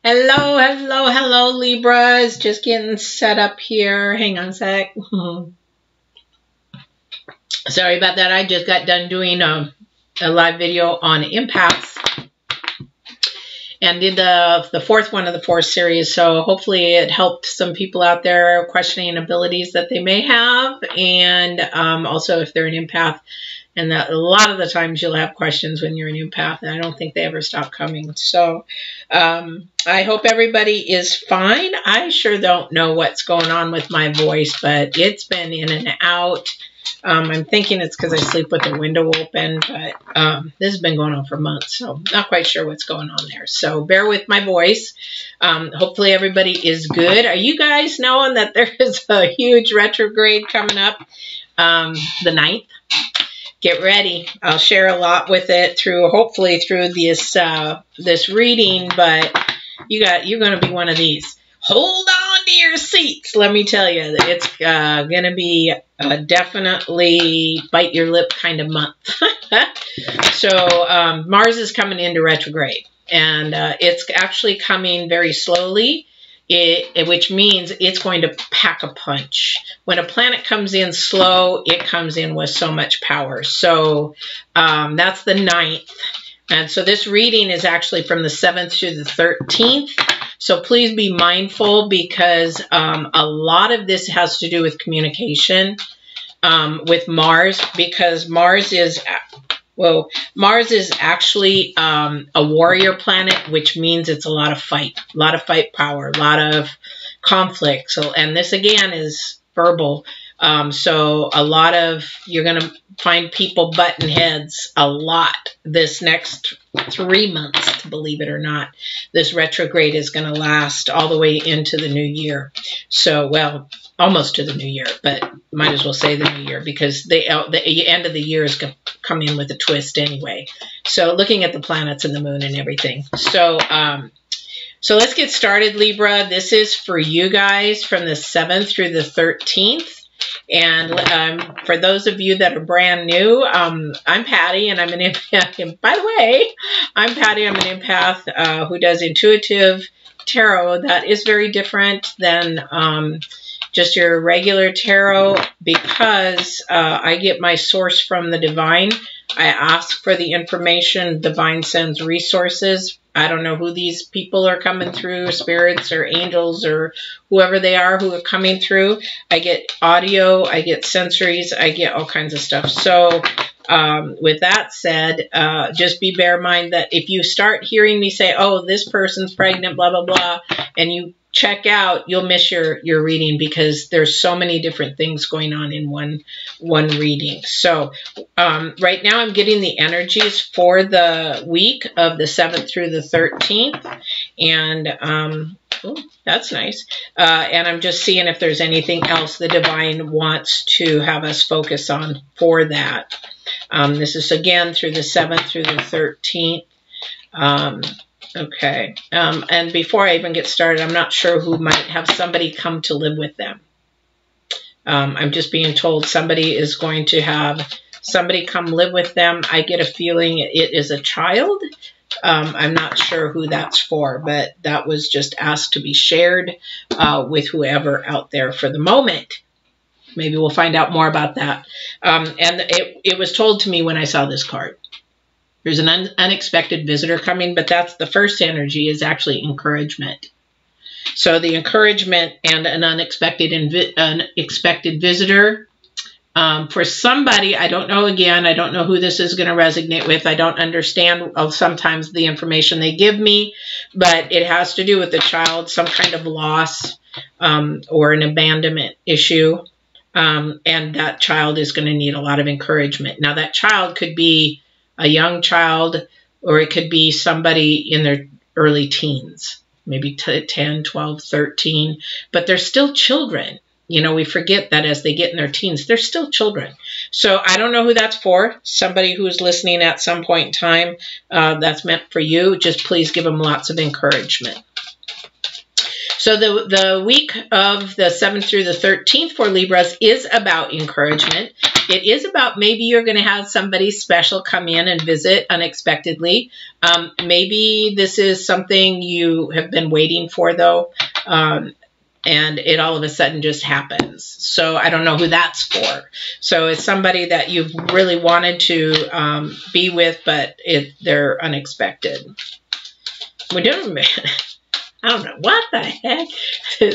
Hello, hello, hello, Libras. Just getting set up here. Hang on a sec. Sorry about that. I just got done doing a live video on empaths and did the fourth one of the 4 series. So hopefully it helped some people out there questioning abilities that they may have. And also if they're an empath. And that a lot of the times you'll have questions when you're an empath, and I don't think they ever stop coming. So I hope everybody is fine. I sure don't know what's going on with my voice, but it's been in and out. I'm thinking it's because I sleep with the window open, but this has been going on for months, so not quite sure what's going on there. So bear with my voice. Hopefully everybody is good. Are you guys knowing that there is a huge retrograde coming up the 9th? Get ready. I'll share a lot with it hopefully through this reading, but you're going to be one of these. Hold on to your seats. Let me tell you, it's going to be definitely bite your lip kind of month. So Mars is coming into retrograde, and it's actually coming very slowly. Which means it's going to pack a punch. When a planet comes in slow, it comes in with so much power. So that's the 9th. And so this reading is actually from the 7th to the 13th. So please be mindful, because a lot of this has to do with communication with Mars, because Mars is actually a warrior planet, which means it's a lot of fight power, a lot of conflict. So, and this again is verbal. So a lot of, you're going to find people butting heads a lot this next 3 months, believe it or not. This retrograde is going to last all the way into the new year. So, well, almost to the new year, but might as well say the new year, because the end of the year is going to come in with a twist anyway. So looking at the planets and the moon and everything. So, so let's get started, Libra. This is for you guys from the 7th through the 13th. And for those of you that are brand new, I'm Patty, and I'm an empath. By the way, I'm Patty. I'm an empath who does intuitive tarot. That is very different than just your regular tarot, because I get my source from the divine. I ask for the information. Divine sends resources. I don't know who these people are coming through, spirits or angels or whoever they are who are coming through. I get audio, I get sensories, I get all kinds of stuff. So with that said, just bear in mind that if you start hearing me say, oh, this person's pregnant, blah, blah, blah, and you check out, you'll miss your reading, because there's so many different things going on in one reading. So right now I'm getting the energies for the week of the 7th through the 13th, and oh, that's nice. And I'm just seeing if there's anything else the divine wants to have us focus on for that. This is again through the 7th through the 13th. Okay, and before I even get started, I'm not sure who might have somebody come to live with them. I'm just being told somebody is going to have somebody come live with them. I get a feeling it is a child. I'm not sure who that's for, but that was just asked to be shared with whoever out there for the moment. Maybe we'll find out more about that. And it was told to me when I saw this card. There's an unexpected visitor coming, but that's the first energy is actually encouragement. So the encouragement and an unexpected visitor. For somebody, I don't know, again, I don't know who this is going to resonate with. I don't understand sometimes the information they give me, but it has to do with the child, some kind of loss or an abandonment issue. And that child is going to need a lot of encouragement. Now, that child could be a young child, or it could be somebody in their early teens, maybe 10, 12, 13, but they're still children. You know, we forget that as they get in their teens, they're still children. So I don't know who that's for. Somebody who's listening at some point in time, that's meant for you. Just please give them lots of encouragement. So the week of the 7th through the 13th for Libras is about encouragement. It is about maybe you're going to have somebody special come in and visit unexpectedly. Maybe this is something you have been waiting for, though, and it all of a sudden just happens. So I don't know who that's for. So it's somebody that you've really wanted to be with, but they're unexpected. We're doing I don't know, what the heck?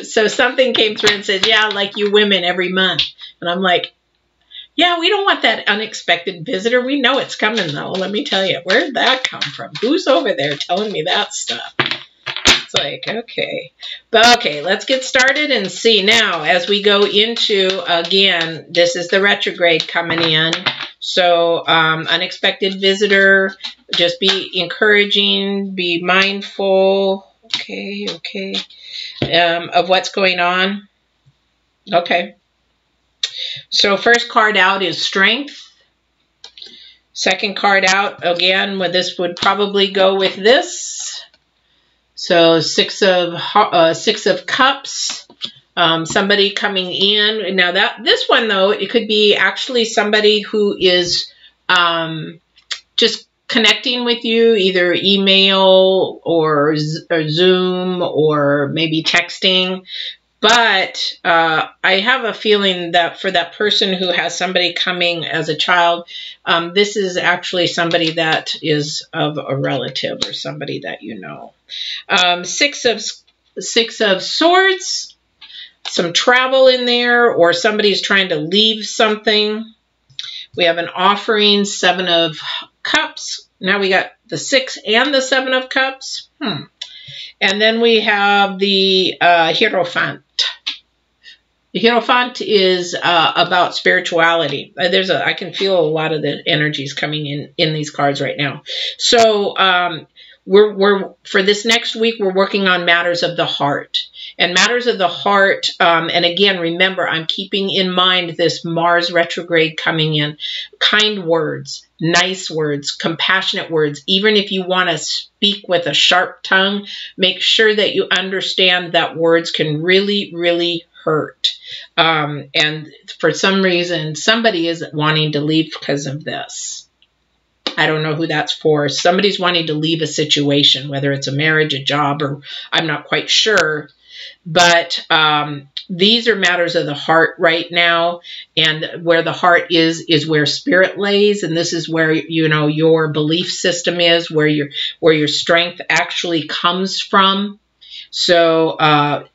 So something came through and said, yeah, like you women every month. And I'm like, yeah, we don't want that unexpected visitor. We know it's coming, though. Let me tell you, where did that come from? Who's over there telling me that stuff? It's like, okay. But okay, let's get started and see now as we go into, again, this is the retrograde coming in. So unexpected visitor, just be encouraging, be mindful, okay, of what's going on. Okay. So first card out is Strength. Second card out, again, well, this would probably go with this. So Six of Cups. Somebody coming in. Now this one, though, it could be actually somebody who is just connecting with you, either email or Zoom or maybe texting. But I have a feeling that for that person who has somebody coming as a child, this is actually somebody that is of a relative or somebody that you know. Six of Swords, some travel in there, or somebody's trying to leave something. We have an offering, 7 of Cups. Now we got the 6 and the 7 of Cups. And then we have the Hierophant. The Hierophant is about spirituality. I can feel a lot of the energies coming in these cards right now. So for this next week, we're working on matters of the heart. And matters of the heart, and again, remember, I'm keeping in mind this Mars retrograde coming in. Kind words, nice words, compassionate words. Even if you want to speak with a sharp tongue, make sure that you understand that words can really, really hurt. And for some reason, somebody is wanting to leave because of this. I don't know who that's for. Somebody's wanting to leave a situation, whether it's a marriage, a job, or I'm not quite sure. But these are matters of the heart right now, and where the heart is where spirit lays, and this is where, you know, your belief system is, where your strength actually comes from. So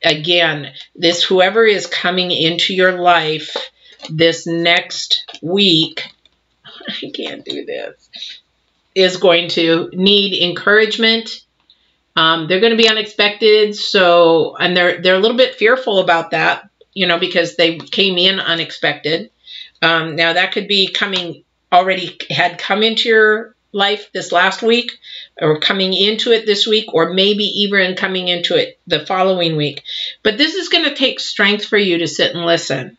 again, this whoever is coming into your life this next week, I can't do this, is going to need encouragement. They're going to be unexpected, so, and they're a little bit fearful about that, you know, because they came in unexpected. Now that could be had come into your life this last week, or coming into it this week, or maybe even coming into it the following week. But this is going to take strength for you to sit and listen.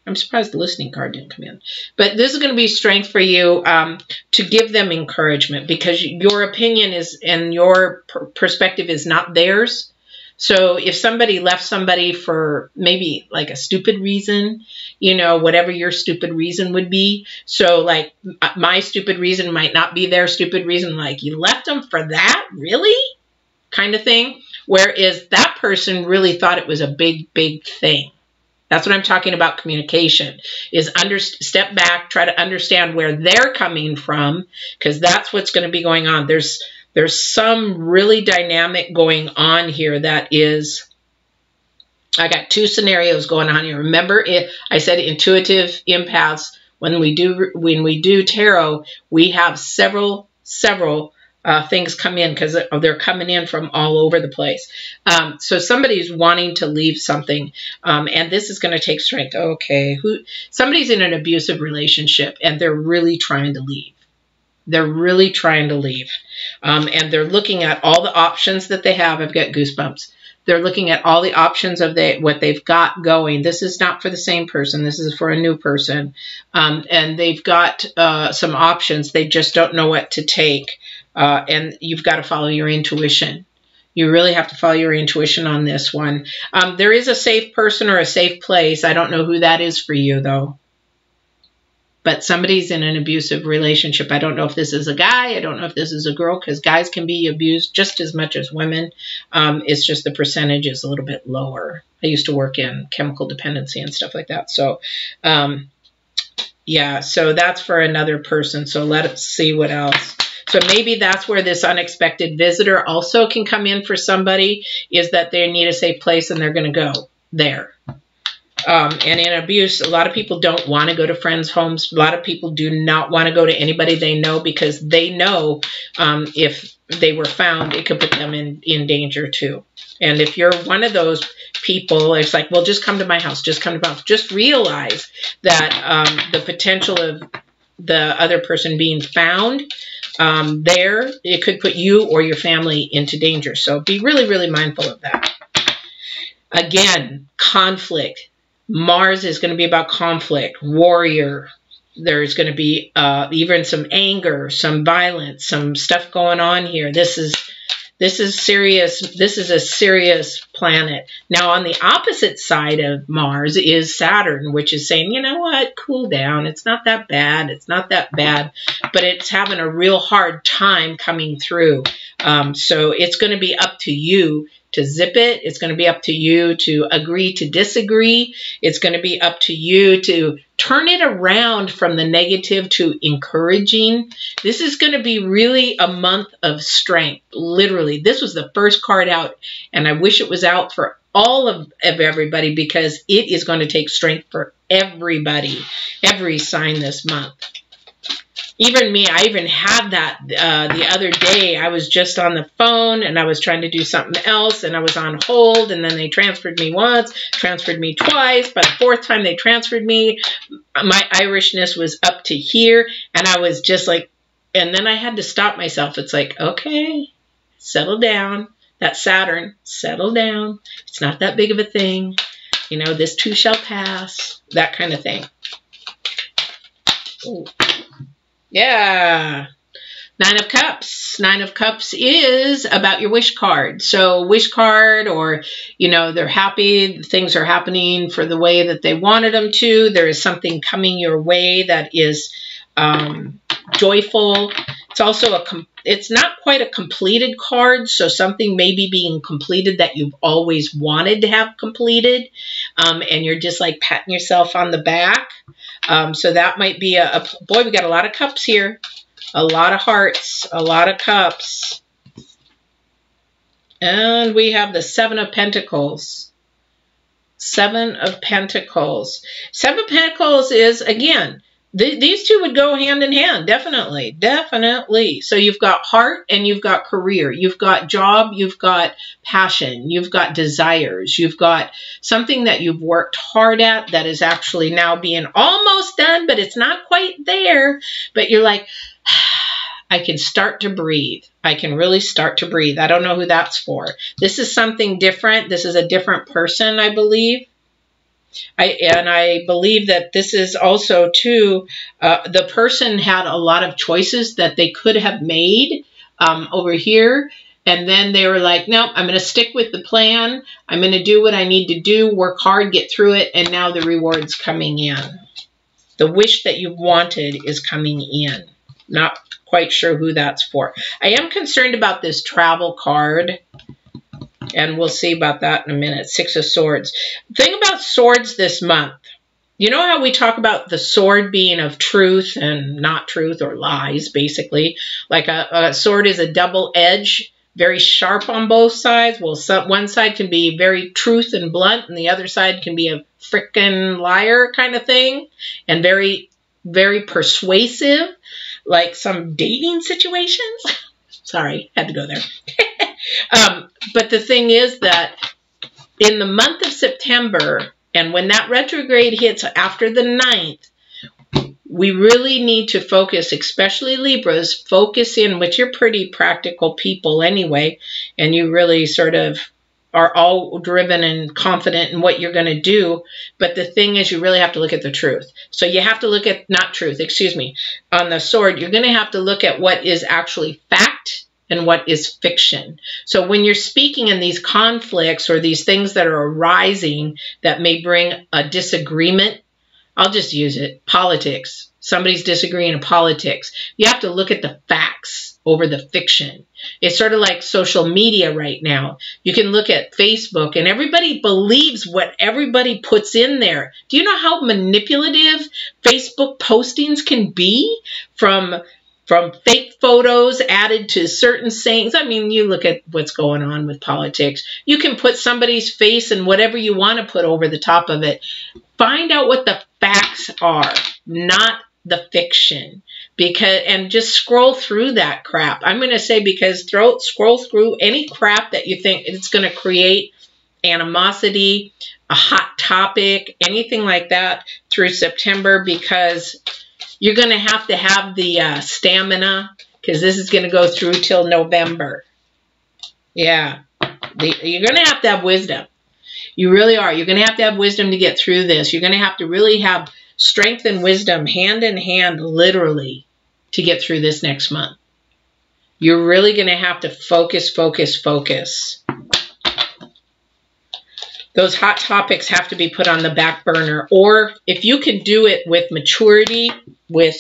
I'm surprised the listening card didn't come in. But this is going to be strength for you to give them encouragement, because your opinion is and your perspective is not theirs. So if somebody left somebody for maybe like a stupid reason, you know, whatever your stupid reason would be. So like my stupid reason might not be their stupid reason. Like, you left them for that? Really? Kind of thing. Whereas that person really thought it was a big, big thing. That's what I'm talking about. Communication is step back, try to understand where they're coming from, because that's what's going to be going on. There's some really dynamic going on here that is, I got 2 scenarios going on here. Remember, I said intuitive empaths. When we do tarot, we have several things come in, because they're coming in from all over the place. So somebody's wanting to leave something, and this is going to take strength. Okay, somebody's in an abusive relationship, and they're really trying to leave. They're really trying to leave, and they're looking at all the options that they have. I've got goosebumps. They're looking at all the options of what they've got going. This is not for the same person. This is for a new person, and they've got some options. They just don't know what to take. And you've got to follow your intuition. You really have to follow your intuition on this one. There is a safe person or a safe place. I don't know who that is for you, though. But somebody's in an abusive relationship. I don't know if this is a guy. I don't know if this is a girl, because guys can be abused just as much as women. It's just the percentage is a little bit lower. I used to work in chemical dependency and stuff like that. So, yeah, so that's for another person. So let's see what else. So maybe that's where this unexpected visitor also can come in for somebody, is that they need a safe place and they're going to go there. And in abuse, a lot of people don't want to go to friends' homes. A lot of people do not want to go to anybody they know, because they know if they were found, it could put them in danger too. And if you're one of those people, it's like, well, just come to my house. Just come to my house. Just realize that the potential of the other person being found there, it could put you or your family into danger. So be really, really mindful of that. Again, conflict. Mars is going to be about conflict, warrior. There's going to be even some anger, some violence, some stuff going on here. This is serious. This is a serious planet. Now, on the opposite side of Mars is Saturn, which is saying, you know what, cool down. It's not that bad. It's not that bad, but it's having a real hard time coming through. So it's going to be up to you to zip it. It's going to be up to you to agree to disagree. It's going to be up to you to turn it around from the negative to encouraging. This is going to be really a month of strength. Literally, this was the first card out, and I wish it was out for all of everybody, because it is going to take strength for everybody, every sign this month. Even me, I even had that the other day. I was just on the phone and I was trying to do something else, and I was on hold, and then they transferred me once, transferred me twice. By the fourth time they transferred me, my Irishness was up to here, and I was just like, and then I had to stop myself. It's like, okay, settle down. That Saturn, settle down. It's not that big of a thing. You know, this too shall pass. That kind of thing. Ooh. Yeah. Nine of Cups. Nine of Cups is about your wish card. So wish card, or, you know, they're happy. Things are happening for the way that they wanted them to. There is something coming your way that is joyful. It's also it's not quite a completed card. So something may be being completed that you've always wanted to have completed. And you're just like patting yourself on the back. So that might be boy, we got a lot of cups here. A lot of hearts, a lot of cups. And we have the Seven of Pentacles. Seven of Pentacles. Seven of Pentacles is, again, these two would go hand in hand, definitely, definitely. So you've got heart and you've got career. You've got job, you've got passion, you've got desires. You've got something that you've worked hard at that is actually now being almost done, but it's not quite there. But you're like, I can start to breathe. I can really start to breathe. I don't know who that's for. This is something different. This is a different person, I believe. I believe that this is also, too, the person had a lot of choices that they could have made over here. And then they were like, no, I'm going to stick with the plan. I'm going to do what I need to do, work hard, get through it. And now the reward's coming in. The wish that you wanted is coming in. Not quite sure who that's for. I am concerned about this travel card. And we'll see about that in a minute. Six of Swords. Thing about swords this month. You know how we talk about the sword being of truth and not truth, or lies, basically. Like a sword is a double edge, very sharp on both sides. Well, one side can be very truth and blunt, and the other side can be a frickin' liar kind of thing. And very, very persuasive, like some dating situations. Sorry, had to go there. But the thing is that in the month of September, and when that retrograde hits after the 9th, we really need to focus, especially Libras, focus in, which you're pretty practical people anyway, and you really sort of are all driven and confident in what you're going to do. But the thing is, you really have to look at the truth. So you have to look at, not truth, excuse me, on the sword, you're going to have to look at what is actually fact and what is fiction. So when you're speaking in these conflicts or these things that are arising that may bring a disagreement, I'll just use it, politics. Somebody's disagreeing in politics. You have to look at the facts over the fiction. It's sort of like social media right now. You can look at Facebook and everybody believes what everybody puts in there. Do you know how manipulative Facebook postings can be from fake photos added to certain sayings? I mean, you look at what's going on with politics. You can put somebody's face and whatever you want to put over the top of it. Find out what the facts are, not the fiction, and just scroll through that crap. I'm going to say, because scroll through any crap that you think it's going to create animosity, a hot topic, anything like that through September, because you're going to have the stamina, because this is going to go through till November. Yeah, you're going to have wisdom. You really are. You're going to have wisdom to get through this. You're going to have to really have strength and wisdom hand in hand, literally, to get through this next month. You're really going to have to focus, focus, focus. Those hot topics have to be put on the back burner. Or if you can do it with maturity, with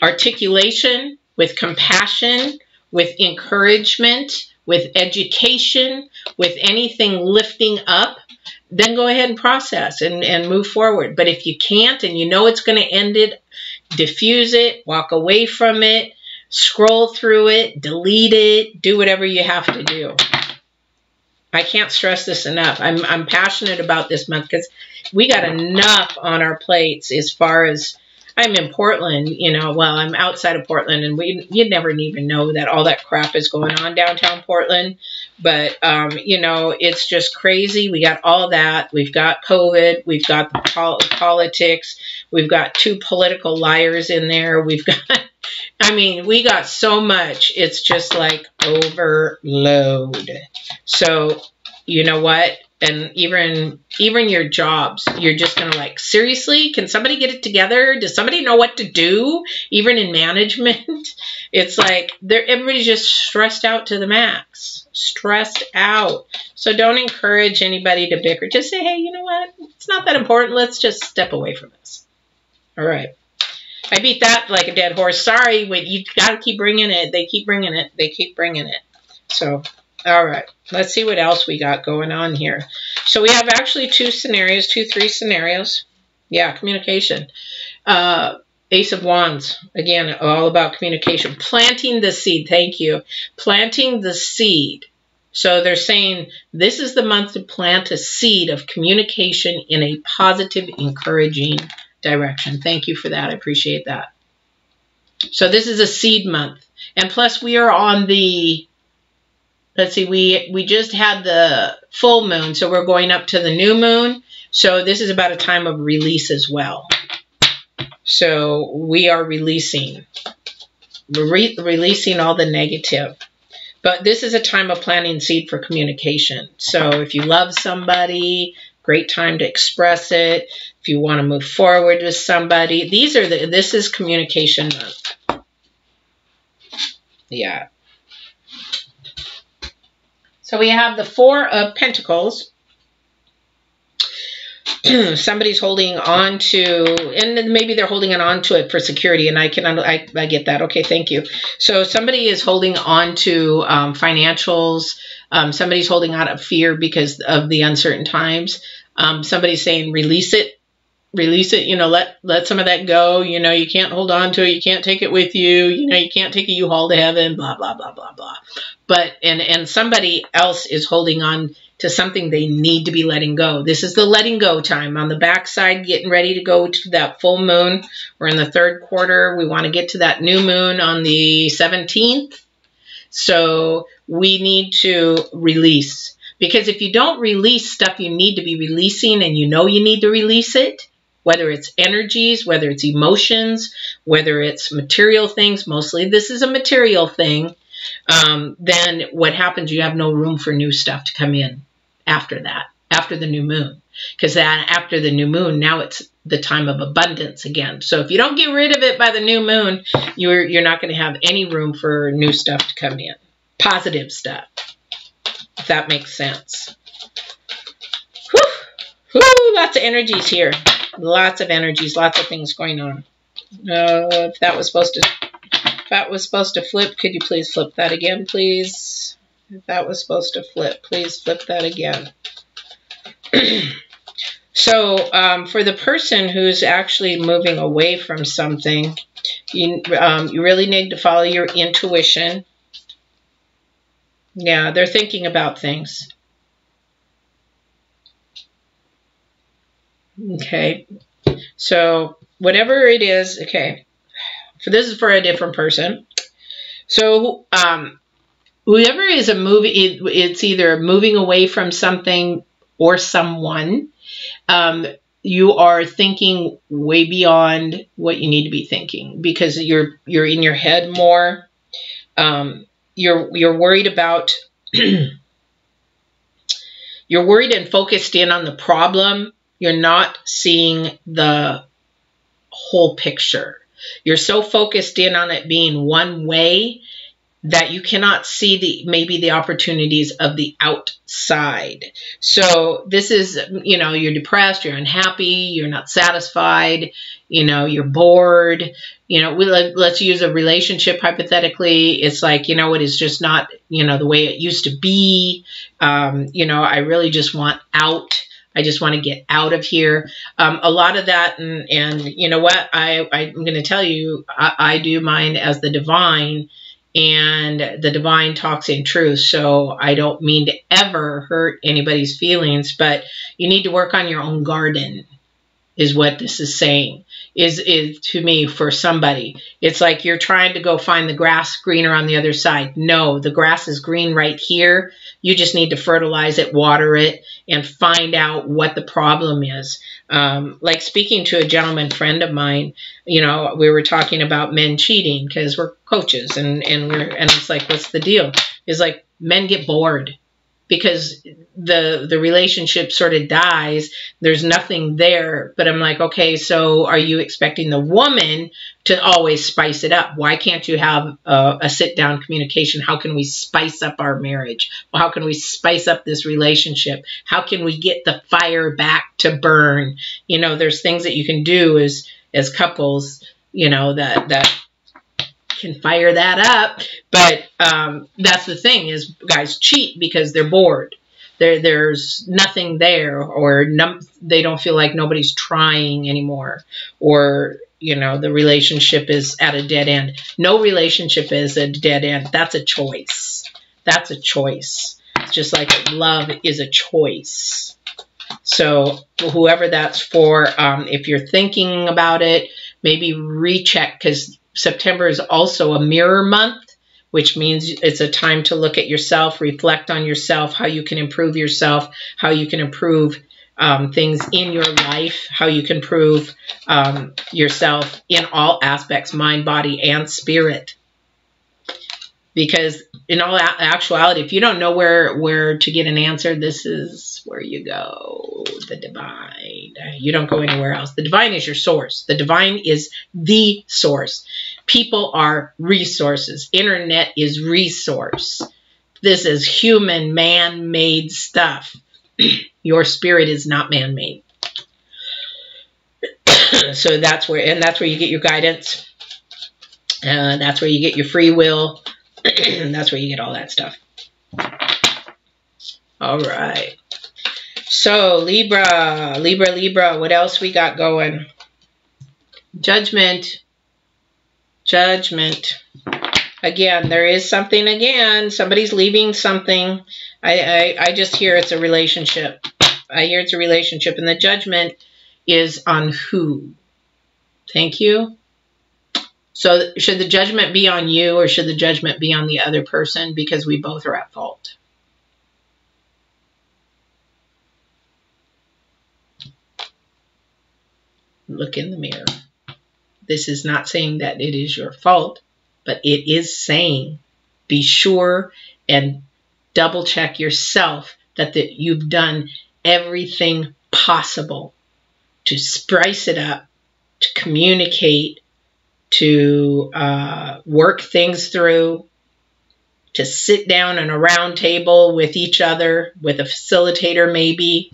articulation, with compassion, with encouragement, with education, with anything lifting up, then go ahead and process and move forward. But if you can't and you know it's going to end it, diffuse it, walk away from it, scroll through it, delete it, do whatever you have to do. I can't stress this enough. I'm passionate about this month because we got enough on our plates as far as, I'm in Portland, you know, well, I'm outside of Portland, and you'd never even know that all that crap is going on downtown Portland. But, you know, it's just crazy. We got all that. We've got COVID. We've got the politics. We've got 2 political liars in there. We've got, I mean, we got so much. It's just like overload. So, you know what? And even your jobs, you're just going to like, seriously, can somebody get it together? Does somebody know what to do? Even in management, it's like everybody's just stressed out to the max, stressed out. So don't encourage anybody to bicker. Just say, hey, you know what? It's not that important. Let's just step away from this. All right. I beat that like a dead horse. Sorry, but you got to keep bringing it. They keep bringing it. They keep bringing it. So, all right. Let's see what else we got going on here. So we have actually 3 scenarios. Yeah, communication. Ace of Wands. Again, all about communication. Planting the seed. Thank you. Planting the seed. So they're saying this is the month to plant a seed of communication in a positive, encouraging direction. Thank you for that. I appreciate that. So this is a seed month. And plus we are on the... Let's see, we just had the full moon, so we're going up to the new moon. So this is about a time of release as well. So we are releasing. We're releasing all the negative. But this is a time of planting seed for communication. So if you love somebody, great time to express it. If you want to move forward with somebody, this is communication month. Yeah. So we have the 4 of Pentacles. Somebody's holding on to, and maybe they're holding on to it for security, and I get that. Okay, thank you. So somebody is holding on to financials. Somebody's holding out of fear because of the uncertain times. Somebody's saying release it. Release it, you know, let some of that go. You know, you can't hold on to it. You can't take it with you. You know, you can't take a U-Haul to heaven, blah, blah, blah, blah, blah. But, and somebody else is holding on to something they need to be letting go. This is the letting go time. On the backside, getting ready to go to that full moon. We're in the 3rd quarter. We want to get to that new moon on the 17th. So we need to release. Because if you don't release stuff you need to be releasing and you know you need to release it, whether it's energies, whether it's emotions, whether it's material things, mostly this is a material thing, then what happens, you have no room for new stuff to come in after that, after the new moon. because then after the new moon, now it's the time of abundance again. So if you don't get rid of it by the new moon, you're not going to have any room for new stuff to come in. Positive stuff, if that makes sense. Whew. Whew, lots of energies here. Lots of energies, lots of things going on. If that was supposed to flip, could you please flip that again, please? If that was supposed to flip, please flip that again. So for the person who's actually moving away from something, you really need to follow your intuition. Yeah, they're thinking about things. Okay, so whatever it is, okay, so this is for a different person. So whoever is it's either moving away from something or someone. You are thinking way beyond what you need to be thinking, because you're in your head more. You're worried about you're worried and focused in on the problem. You're not seeing the whole picture. You're so focused in on it being one way that you cannot see maybe the opportunities of the outside. So this is, you're depressed, you're unhappy, you're not satisfied, you're bored. Let's use a relationship hypothetically. It's like, it is just not, the way it used to be. I really just want out. I just want to get out of here. A lot of that, and you know what? I'm going to tell you, I do mine as the divine. And the divine talks in truth, so I don't mean to ever hurt anybody's feelings, but you need to work on your own garden, is what this is saying, is to me, for somebody. It's like you're trying to go find the grass greener on the other side. No, the grass is green right here. You just need to fertilize it, water it, and find out what the problem is. Like speaking to a gentleman friend of mine, we were talking about men cheating because we're coaches, and it's like, what's the deal? It's like men get bored because the relationship sort of dies. There's nothing there. But I'm like, okay, so are you expecting the woman to always spice it up? Why can't you have a sit-down communication? How can we spice up our marriage? How can we spice up this relationship? How can we get the fire back to burn? There's things that you can do as couples, that can fire that up. But that's the thing, is guys cheat because they're bored. There's nothing there, or they don't feel like nobody's trying anymore, or the relationship is at a dead end. No relationship is a dead end. That's a choice. That's a choice. It's just like love is a choice. So whoever that's for, if you're thinking about it, maybe recheck, because September is also a mirror month, which means it's a time to look at yourself, reflect on yourself, how you can improve yourself, how you can improve things in your life, how you can improve yourself in all aspects, mind, body, and spirit. Because in all actuality, if you don't know where to get an answer, this is where you go, the divine. You don't go anywhere else. The divine is your source. The divine is the source. People are resources. Internet is resource. This is human, man-made stuff. Your spirit is not man-made. So that's where you get your guidance. That's where you get your free will. That's where you get all that stuff. All right. So Libra, what else we got going? Judgment. Again, there is something again. Somebody's leaving something. I just hear it's a relationship. I hear it's a relationship, and the judgment is on who? Thank you. So should the judgment be on you, or should the judgment be on the other person? Because we both are at fault. Look in the mirror. This is not saying that it is your fault, but it is saying be sure and double check yourself that you've done everything possible to spice it up, to communicate, to work things through, to sit down in a round table with each other, with a facilitator maybe,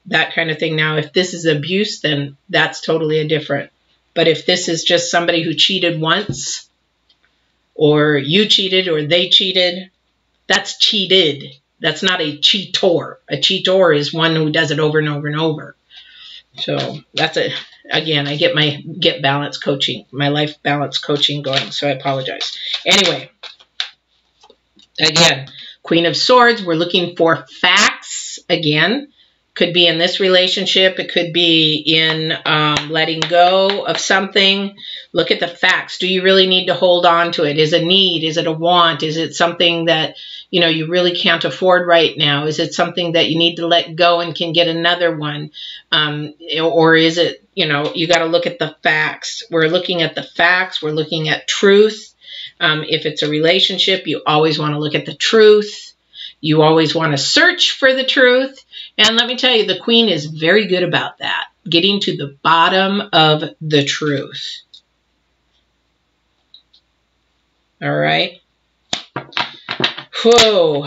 that kind of thing. Now, if this is abuse, then that's totally a different. But if this is just somebody who cheated once, or you cheated, or they cheated, that's cheated. That's not a cheater. A cheater is one who does it over and over and over. So that's a, again, I get my balance coaching, my life balance coaching going, so I apologize. Anyway, again, Queen of Swords, we're looking for facts again. Could be in this relationship. It could be in letting go of something. Look at the facts. Do you really need to hold on to it? Is it a need? Is it a want? Is it something that, you know, you really can't afford right now? Is it something that you need to let go and can get another one? Or is it, you know, you got to look at the facts. We're looking at the facts. We're looking at truth. If it's a relationship, you always want to look at the truth. You always want to search for the truth. And let me tell you, the Queen is very good about that, getting to the bottom of the truth. All right. Whoa.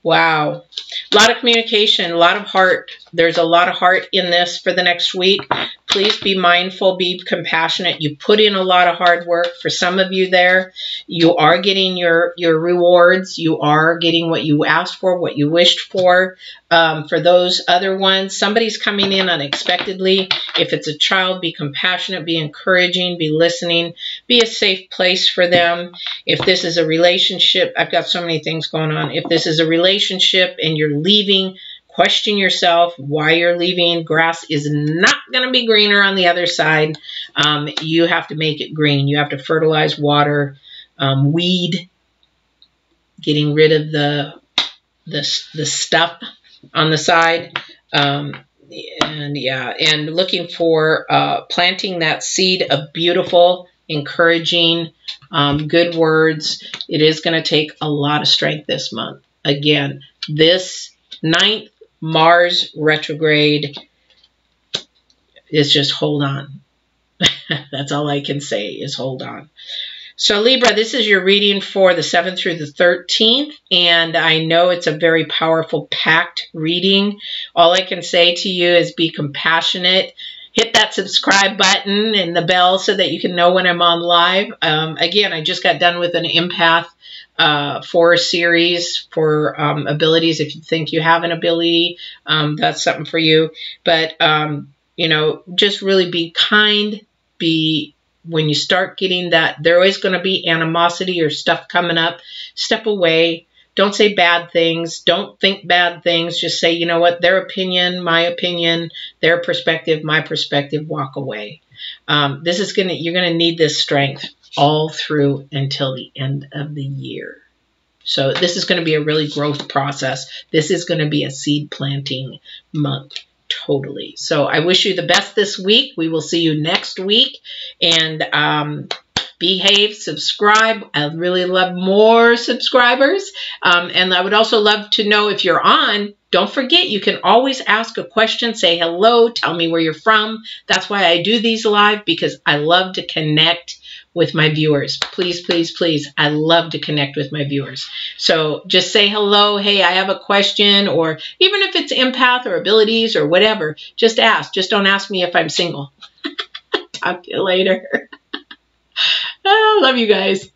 Wow. A lot of communication, a lot of heart. There's a lot of heart in this for the next week. Please be mindful, be compassionate. You put in a lot of hard work. For some of you there, you are getting your rewards. You are getting what you asked for, what you wished for. For those other ones, somebody's coming in unexpectedly. If it's a child, be compassionate, be encouraging, be listening, be a safe place for them. If this is a relationship, I've got so many things going on. If this is a relationship and you're leaving, question yourself why you're leaving. Grass is not going to be greener on the other side. You have to make it green. You have to fertilize, water, weed, getting rid of the stuff on the side. And looking for planting that seed of beautiful, encouraging, good words. It is going to take a lot of strength this month. Again, this 9th Mars retrograde is just hold on. That's all I can say is hold on. So Libra, this is your reading for the 7th through the 13th, and I know it's a very powerful, packed reading. All I can say to you is be compassionate. Hit that subscribe button and the bell so that you can know when I'm on live. Again, I just got done with an empath 4 series for abilities. If you think you have an ability, that's something for you. But, you know, just really be kind. When you start getting that, there is going to be animosity or stuff coming up. Step away. Don't say bad things. Don't think bad things. Just say, you know what, their opinion, my opinion, their perspective, my perspective, walk away. You're going to need this strength all through until the end of the year. So this is going to be a really growth process. This is going to be a seed planting month. Totally. So I wish you the best this week. We will see you next week. And behave, subscribe. I'd really love more subscribers. And I would also love to know if you're on. Don't forget, you can always ask a question, say hello, tell me where you're from. That's why I do these live, because I love to connect with my viewers. Please, please, please. I love to connect with my viewers. So just say hello. Hey, I have a question, or even if it's empath or abilities or whatever, just ask. Just don't ask me if I'm single. Talk to you later. Oh, love you guys.